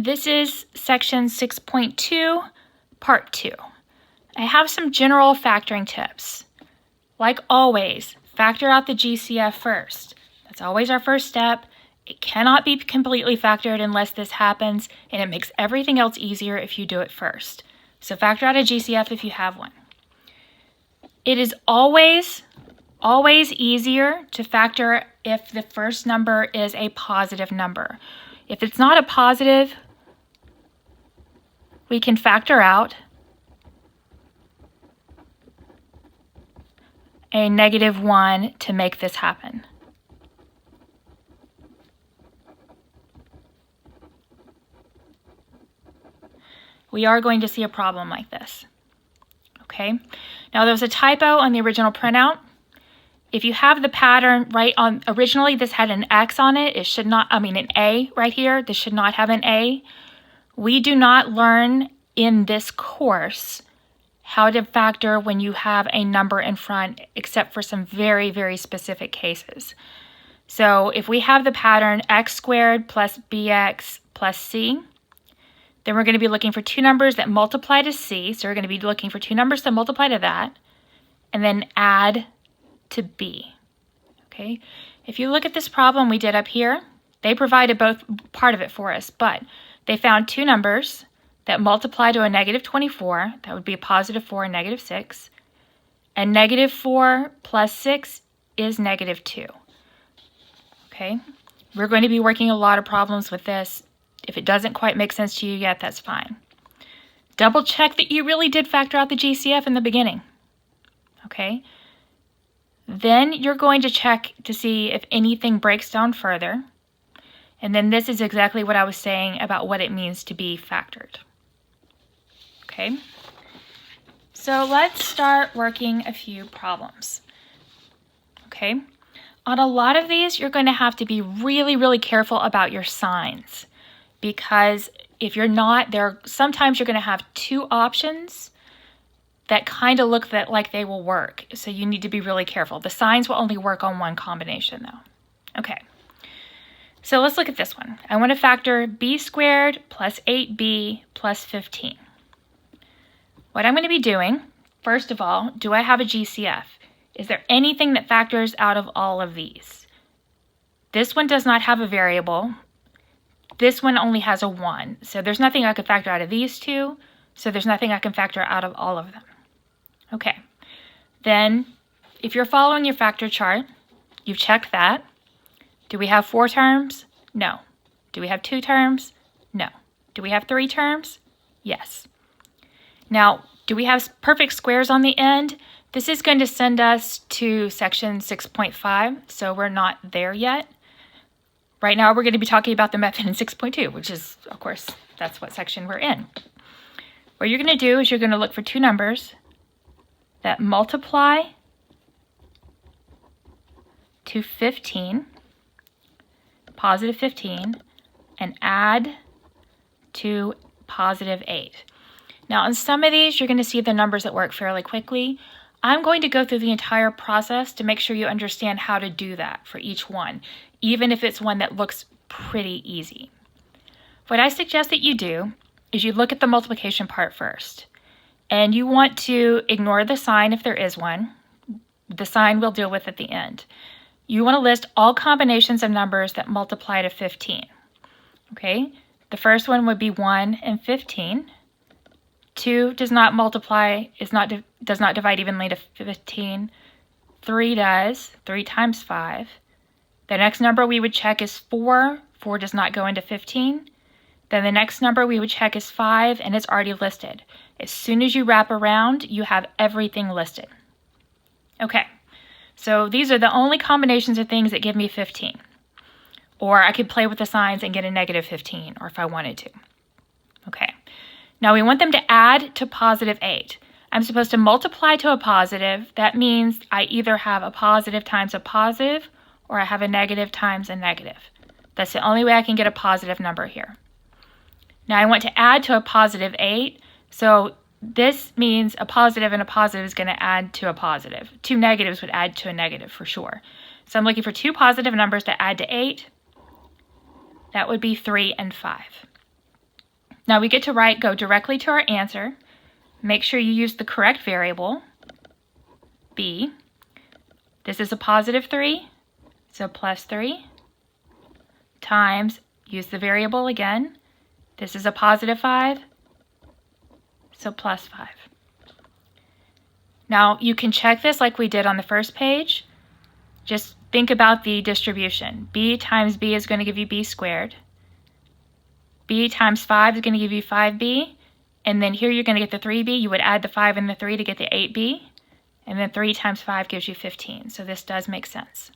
This is section 6.2, part 2. I have some general factoring tips. Like always, factor out the GCF first. That's always our first step. It cannot be completely factored unless this happens, and it makes everything else easier if you do it first. So factor out a GCF if you have one. It is always easier to factor if the first number is a positive number. If it's not a positive, we can factor out a -1 to make this happen. We are going to see a problem like this. Okay, now there was a typo on the original printout. If you have the pattern right on, originally this had an X on it. It should not, an A right here. This should not have an A. We do not learn in this course how to factor when you have a number in front, except for some very, very specific cases. So if we have the pattern x squared plus bx plus c, then we're going to be looking for two numbers that multiply to c. So we're going to be looking for two numbers that multiply to that, and then add to b. Okay. If you look at this problem we did up here, they provided both part of it for us, but they found two numbers that multiply to a -24. That would be a +4 and -6. And -4 plus 6 is -2. Okay. We're going to be working a lot of problems with this. If it doesn't quite make sense to you yet, that's fine. Double check that you really did factor out the GCF in the beginning. Okay. Then you're going to check to see if anything breaks down further. And then this is exactly what I was saying about what it means to be factored. Okay. So let's start working a few problems. Okay. On a lot of these, you're going to have to be really, really careful about your signs. Because if you're not, sometimes you're going to have two options that kind of look like they will work. So you need to be really careful. The signs will only work on one combination though. Okay. So let's look at this one. I want to factor b squared plus 8b plus 15. What I'm going to be doing, first of all, do I have a GCF? Is there anything that factors out of all of these? This one does not have a variable. This one only has a 1. So there's nothing I can factor out of these two. So there's nothing I can factor out of all of them. Okay. Then, if you're following your factor chart, you've checked that. Do we have 4 terms? No. Do we have 2 terms? No. Do we have 3 terms? Yes. Now, do we have perfect squares on the end? This is going to send us to section 6.5, so we're not there yet. Right now, we're going to be talking about the method in 6.2, which is, of course, that's what section we're in. What you're going to do is you're going to look for two numbers that multiply to 15, +15, and add to +8. Now, on some of these, you're going to see the numbers that work fairly quickly. I'm going to go through the entire process to make sure you understand how to do that for each one, even if it's one that looks pretty easy. What I suggest that you do is you look at the multiplication part first, and you want to ignore the sign if there is one. The sign we'll deal with at the end. You want to list all combinations of numbers that multiply to 15. Okay, the first one would be 1 and 15. 2 does not multiply, does not divide evenly to 15. 3 does, 3 times 5. The next number we would check is 4. 4 does not go into 15. Then the next number we would check is 5, and it's already listed. As soon as you wrap around, you have everything listed. Okay, so these are the only combinations of things that give me 15. Or I could play with the signs and get a -15, or if I wanted to. Okay, now we want them to add to +8. I'm supposed to multiply to a positive. That means I either have a positive times a positive, or I have a negative times a negative. That's the only way I can get a positive number here. Now I want to add to a +8, so this means a positive and a positive is going to add to a positive. Two negatives would add to a negative for sure. So I'm looking for two positive numbers that add to 8. That would be 3 and 5. Now we get to go directly to our answer. Make sure you use the correct variable, b. This is a positive 3, so plus 3, times, use the variable again. This is a positive 5, so plus 5. Now you can check this like we did on the first page. Just think about the distribution. B times b is going to give you b squared. B times 5 is going to give you 5b. And then here you're going to get the 3b. You would add the 5 and the 3 to get the 8b. And then 3 times 5 gives you 15. So this does make sense.